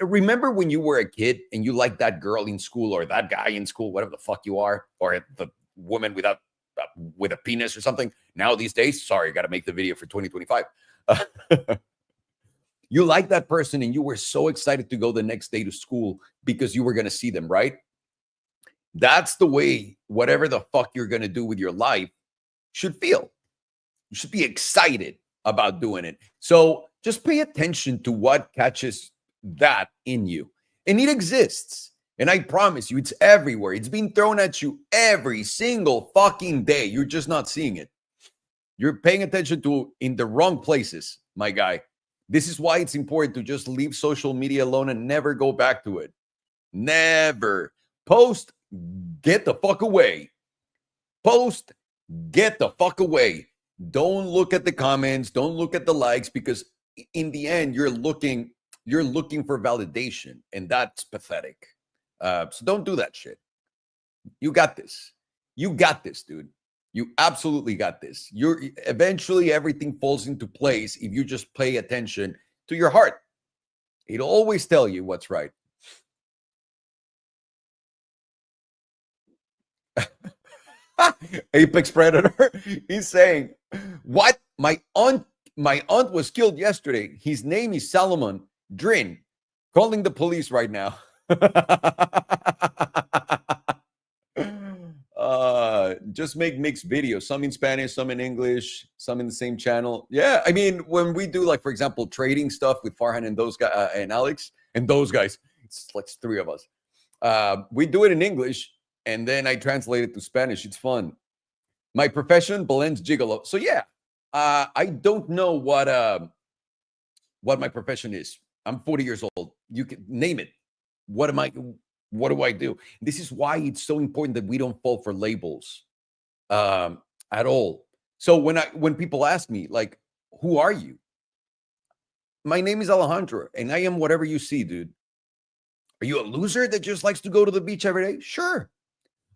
Remember when you were a kid and you liked that girl in school or that guy in school, whatever the fuck you are, or the woman with a penis or something. Now these days, sorry, I got to make the video for 2025. You like that person and you were so excited to go the next day to school because you were going to see them, right? That's the way whatever the fuck you're going to do with your life should feel. You should be excited about doing it. So just pay attention to what catches that in you. And it exists. And I promise you, it's everywhere. It's being thrown at you every single fucking day. You're just not seeing it. You're paying attention to in the wrong places, my guy. This is why it's important to just leave social media alone and never go back to it. Never. Post, get the fuck away. Post, get the fuck away. Don't look at the comments. Don't look at the likes, because in the end, you're looking for validation, and that's pathetic. So don't do that shit. You got this. You got this, dude. You absolutely got this. Eventually everything falls into place if you just pay attention to your heart. It'll always tell you what's right. Apex Predator. He's saying, what? My aunt was killed yesterday. His name is Salomondrin. Calling the police right now. Just make mixed videos, some in Spanish, some in English, some in the same channel. Yeah, I mean, when we do, like, for example, trading stuff with Farhan and those guys and Alex and those guys, it's like 3 of us. We do it in English, and then I translate it to Spanish. It's fun. My profession, blends gigolo. So yeah, I don't know what my profession is. I'm 40 years old. You can name it. What am I? What do I do? This is why it's so important that we don't fall for labels at all. So when people ask me like, "Who are you?" My name is Alejandro, and I am whatever you see, dude. Are you a loser that just likes to go to the beach every day? Sure.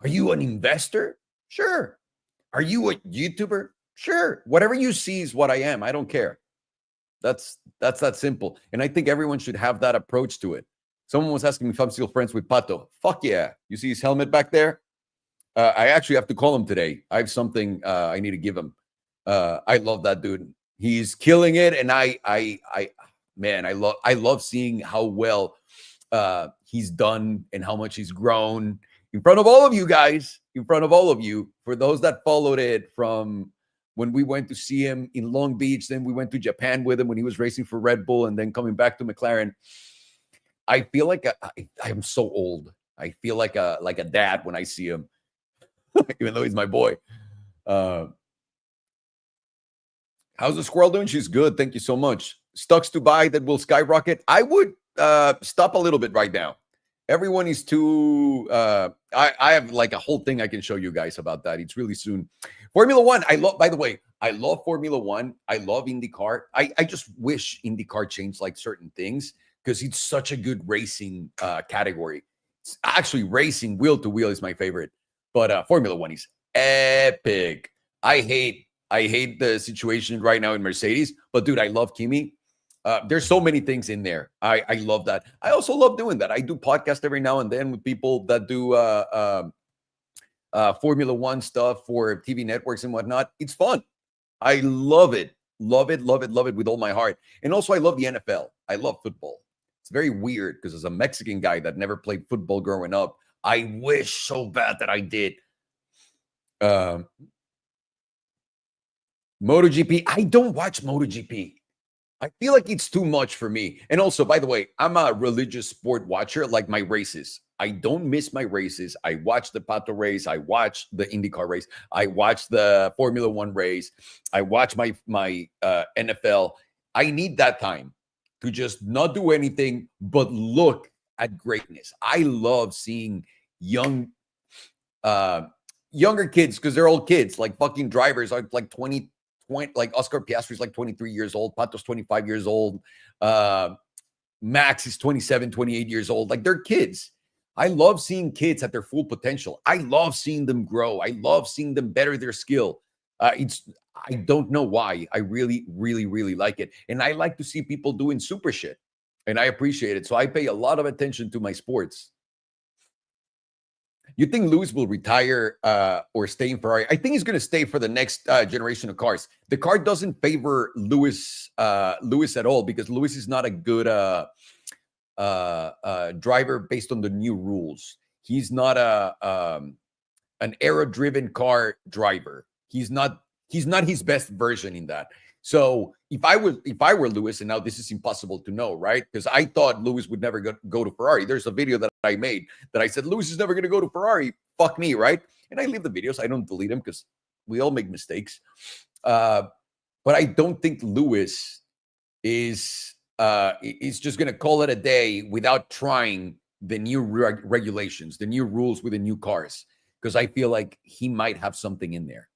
Are you an investor? Sure. Are you a YouTuber? Sure. Whatever you see is what I am. I don't care. That's that simple. And I think everyone should have that approach to it. Someone was asking me if I'm still friends with Pato. Fuck yeah. You see his helmet back there? I actually have to call him today. I have something I need to give him. I love that dude. He's killing it, and man, I love seeing how well he's done and how much he's grown in front of all of you guys. In front of all of you, for those that followed it from when we went to see him in Long Beach, then we went to Japan with him when he was racing for Red Bull, and then coming back to McLaren. I feel like I'm so old. I feel like a dad when I see him, even though he's my boy. How's the squirrel doing? She's good. Thank you so much. Stocks to buy that will skyrocket. I would stop a little bit right now. Everyone is too. I have like a whole thing I can show you guys about that. It's really soon. Formula One. I love. By the way, I love Formula One. I love IndyCar. I just wish IndyCar changed like certain things because it's such a good racing category. It's actually, racing wheel to wheel is my favorite, but Formula One is epic. I hate the situation right now in Mercedes, but dude, I love Kimi. There's so many things in there. I love that. I also love doing that. I do podcast every now and then with people that do Formula One stuff for TV networks and whatnot. It's fun. I love it. Love it, love it, love it with all my heart. And also, I love the NFL. I love football. It's very weird because as a Mexican guy that never played football growing up, I wish so bad that I did. MotoGP. I don't watch MotoGP. I feel like it's too much for me. And also, by the way, I'm a religious sport watcher, like my races. I don't miss my races. I watch the Pato race. I watch the IndyCar race. I watch the Formula One race. I watch my NFL. I need that time to just not do anything but look at greatness. I love seeing younger kids because they're all kids, like fucking drivers are like 20, like Oscar Piastri's like 23 years old. Pato's 25 years old. Max is 27, 28 years old. Like they're kids. I love seeing kids at their full potential. I love seeing them grow. I love seeing them better their skill. I don't know why. I really, really, really like it. And I like to see people doing super shit. And I appreciate it. So I pay a lot of attention to my sports. You think Lewis will retire or stay in Ferrari? I think he's going to stay for the next generation of cars. The car doesn't favor Lewis at all because Lewis is not a good driver based on the new rules. He's not an aero-driven car driver. He's not his best version in that. So if I were Lewis, and now this is impossible to know, right? Because I thought Lewis would never go to Ferrari. There's a video that I made that I said Lewis is never going to go to Ferrari. Fuck me, right? And I leave the videos. I don't delete them because we all make mistakes. But I don't think Lewis is just going to call it a day without trying the new regulations, the new rules with the new cars, because I feel like he might have something in there.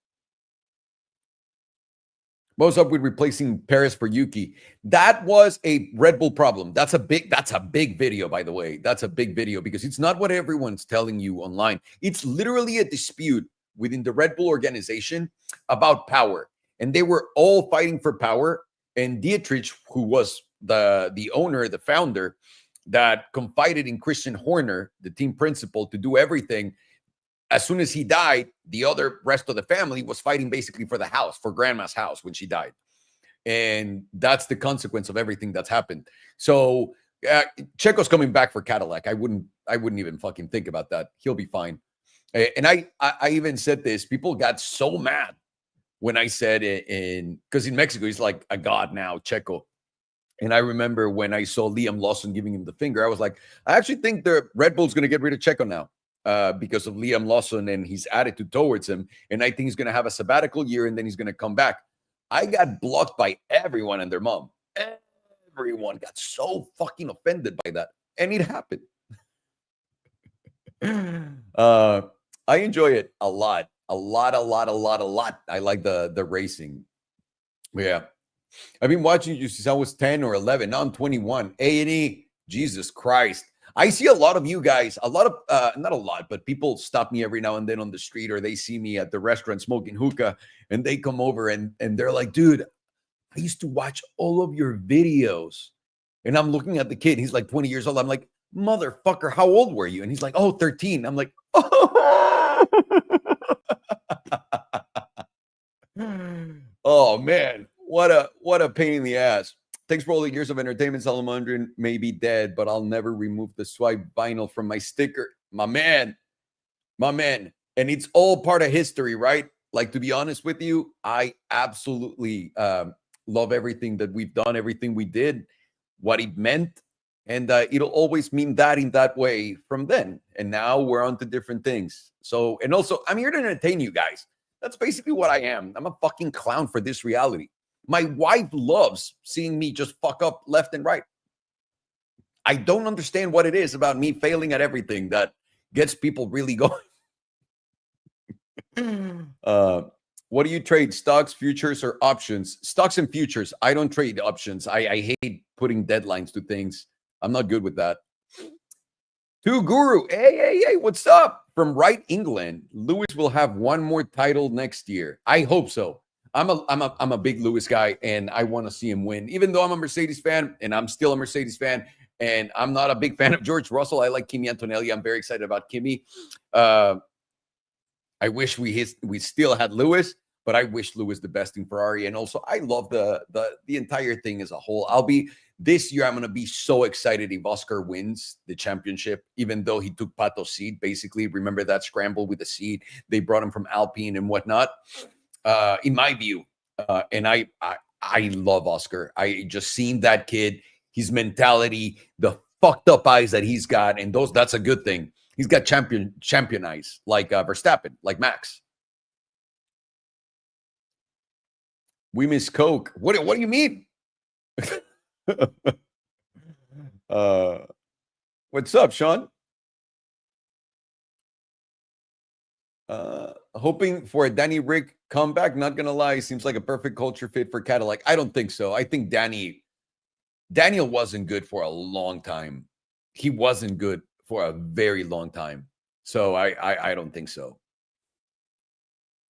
What's up with replacing Perez for Yuki? That was a Red Bull problem. That's a big video, by the way. That's a big video because it's not what everyone's telling you online. It's literally a dispute within the Red Bull organization about power. And they were all fighting for power. And Dietrich, who was the owner, the founder, that confided in Christian Horner, the team principal, to do everything. As soon as he died, the rest of the family was fighting basically for the house, for grandma's house when she died. And that's the consequence of everything that's happened. So Checo's coming back for Cadillac. I wouldn't even fucking think about that. He'll be fine. And I even said this. People got so mad when I said because in Mexico, he's like a god now, Checo. And I remember when I saw Liam Lawson giving him the finger, I was like, I actually think the Red Bull's going to get rid of Checo now. Because of Liam Lawson and his attitude towards him. And I think he's going to have a sabbatical year and then he's going to come back. I got blocked by everyone and their mom. Everyone got so fucking offended by that. And it happened. uh, I enjoy it a lot, a lot, a lot, a lot, a lot. I like the racing. Yeah, I've been watching you since I was 10 or 11. Now I'm 21. A&E, Jesus Christ. I see a lot of you guys, a lot of, not a lot, but people stop me every now and then on the street, or they see me at the restaurant smoking hookah, and they come over and they're like, dude, I used to watch all of your videos. And I'm looking at the kid. He's like 20 years old. I'm like, motherfucker, how old were you? And he's like, oh, 13. I'm like, oh, oh man, what a pain in the ass. Thanks for all the years of entertainment. Salomondrin may be dead, but I'll never remove the swipe vinyl from my sticker. My man, my man. And it's all part of history, right? Like, to be honest with you, I absolutely love everything that we've done, everything we did, what it meant. And it'll always mean that in that way from then. And now we're on to different things. So, and also, I'm here to entertain you guys. That's basically what I am. I'm a fucking clown for this reality. My wife loves seeing me just fuck up left and right. I don't understand what it is about me failing at everything that gets people really going. What do you trade? Stocks, futures, or options? Stocks and futures. I don't trade options. I hate putting deadlines to things. I'm not good with that. To Guru. Hey, what's up? From Right England. Lewis will have one more title next year. I hope so. I'm a big Lewis guy, and I want to see him win. Even though I'm a Mercedes fan, and I'm still a Mercedes fan, and I'm not a big fan of George Russell. I like Kimi Antonelli. I'm very excited about Kimi. I wish we still had Lewis, but I wish Lewis the best in Ferrari. And also, I love the entire thing as a whole. This year, I'm going to be so excited if Oscar wins the championship, even though he took Pato's seat. Basically, remember that scramble with the seat? They brought him from Alpine and whatnot. In my view, and I love Oscar. I just seen that kid, his mentality, the fucked up eyes that he's got, and that's a good thing. He's got champion eyes, like Verstappen, like Max. We miss Coke. What do you mean? What's up, Sean? Hoping for a Danny Rick comeback. Not gonna lie, seems like a perfect culture fit for Cadillac. I don't think so. I think Daniel wasn't good for a long time. He wasn't good for a very long time. So I don't think so.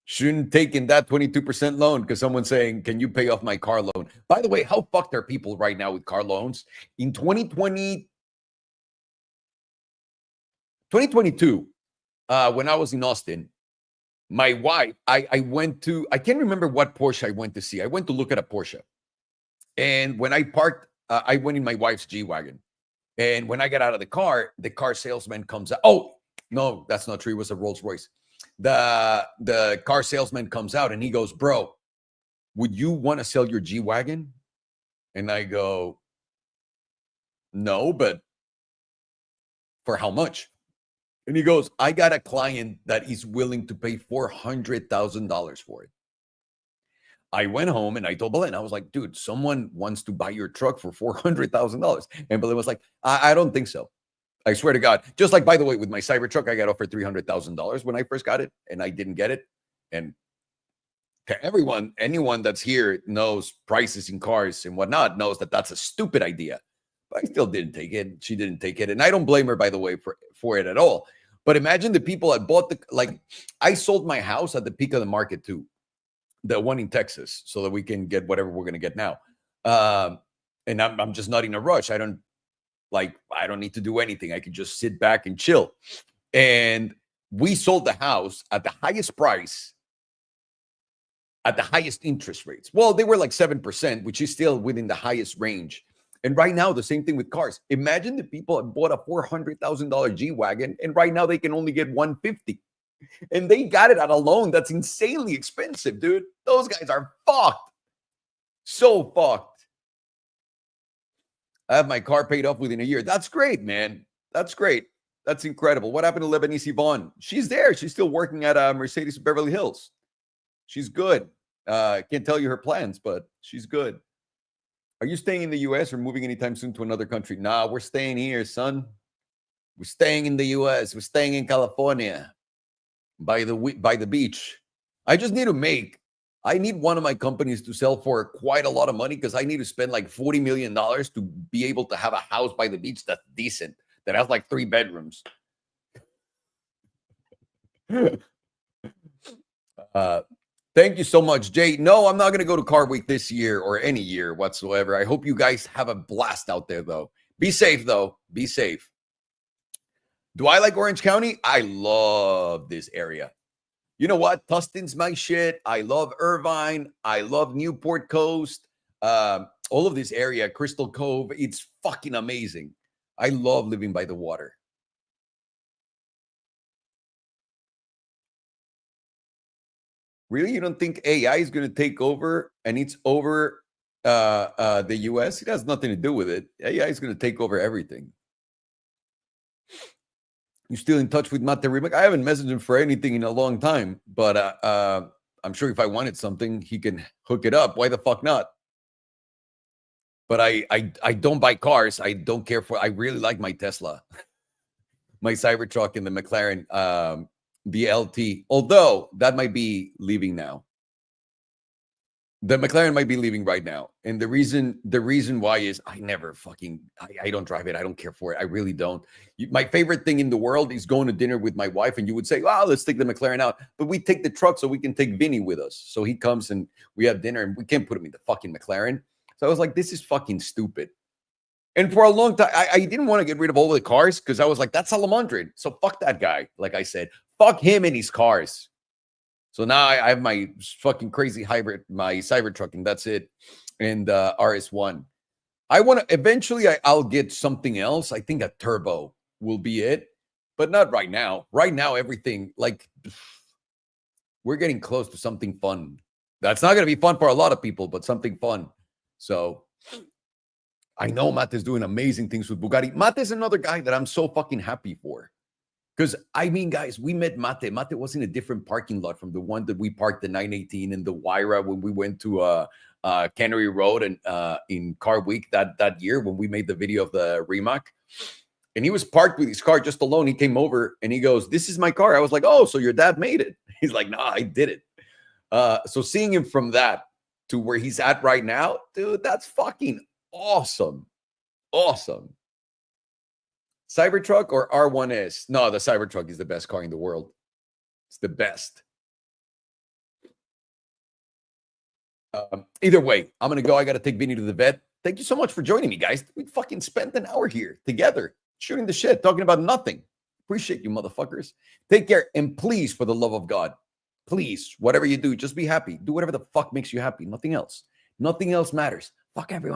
Shouldn't take in that 22% loan because someone's saying, can you pay off my car loan? By the way, how fucked are people right now with car loans? In 2022, when I was in Austin, my wife, I went to, I can't remember what Porsche I went to see. I went to look at a Porsche. And when I parked, I went in my wife's G-Wagon. And when I got out of the car salesman comes out. Oh, no, that's not true. It was a Rolls Royce. The car salesman comes out and he goes, bro, would you want to sell your G-Wagon? And I go, no, but for how much? And he goes, I got a client that is willing to pay $400,000 for it. I went home and I told Belen, I was like, dude, someone wants to buy your truck for $400,000. And Belen was like, I don't think so. I swear to God. Just like, by the way, with my Cybertruck, I got offered $300,000 when I first got it and I didn't get it. And anyone that's here knows prices in cars and whatnot knows that that's a stupid idea. But I still didn't take it. She didn't take it. And I don't blame her, by the way, for it at all. But imagine the people that bought I sold my house at the peak of the market too. The one in Texas, so that we can get whatever we're going to get now. And I'm just not in a rush. I don't need to do anything. I can just sit back and chill. And we sold the house at the highest price, at the highest interest rates. Well, they were like 7%, which is still within the highest range. And right now, the same thing with cars. Imagine the people that bought a $400,000 G-Wagon, and right now they can only get $150,000. And they got it at a loan that's insanely expensive, dude. Those guys are fucked. So fucked. I have my car paid off within a year. That's great, man. That's great. That's incredible. What happened to Lebanese Yvonne? She's there. She's still working at Mercedes Beverly Hills. She's good. Can't tell you her plans, but she's good. Are you staying in the U.S. or moving anytime soon to another country? Nah, we're staying here, son. We're staying in the US. We're staying in California by the beach. I just need to I need one of my companies to sell for quite a lot of money because I need to spend like $40 million to be able to have a house by the beach that's decent, that has like 3 bedrooms. Thank you so much, Jay. No, I'm not going to go to Car Week this year or any year whatsoever. I hope you guys have a blast out there, though. Be safe, though. Be safe. Do I like Orange County? I love this area. You know what? Tustin's my shit. I love Irvine. I love Newport Coast. All of this area, Crystal Cove. It's fucking amazing. I love living by the water. Really? You don't think AI is going to take over and it's over the US? It has nothing to do with it. AI is going to take over everything. You still in touch with Matt Rimac? I haven't messaged him for anything in a long time, but I'm sure if I wanted something, he can hook it up. Why the fuck not? But I don't buy cars. I don't care for. I really like my Tesla, my Cybertruck, and the McLaren BLT. Although that might be leaving now. The McLaren might be leaving right now, and the reason why is I never fucking I don't drive it. I don't care for it. I really don't. My favorite thing in the world is going to dinner with my wife, and you would say, "Well, let's take the McLaren out," but we take the truck so we can take Vinny with us. So he comes and we have dinner, and we can't put him in the fucking McLaren. So I was like, "This is fucking stupid." And for a long time, I didn't want to get rid of all the cars because I was like, "That's Salomondrin." So fuck that guy. Like I said, fuck him and his cars. So now I have my fucking crazy hybrid, my Cybertruck, and that's it. And RS1. I want to eventually I'll get something else. I think a turbo will be it, but not right now. Right now, everything like we're getting close to something fun. That's not going to be fun for a lot of people, but something fun. So I know Matt is doing amazing things with Bugatti. Matt is another guy that I'm so fucking happy for. Because, I mean, guys, we met Mate. Mate was in a different parking lot from the one that we parked the 918 and the Wyra when we went to Cannery Road and in Car Week that year when we made the video of the Rimac. And he was parked with his car just alone. He came over and he goes, "This is my car." I was like, "Oh, so your dad made it?" He's like, "Nah, I did it." So seeing him from that to where he's at right now, dude, that's fucking awesome. Awesome. Cybertruck or R1S? No, the Cybertruck is the best car in the world. It's the best. Either way, I'm going to go. I got to take Vinny to the vet. Thank you so much for joining me, guys. We fucking spent an hour here together, shooting the shit, talking about nothing. Appreciate you, motherfuckers. Take care. And please, for the love of God, please, whatever you do, just be happy. Do whatever the fuck makes you happy. Nothing else. Nothing else matters. Fuck everyone.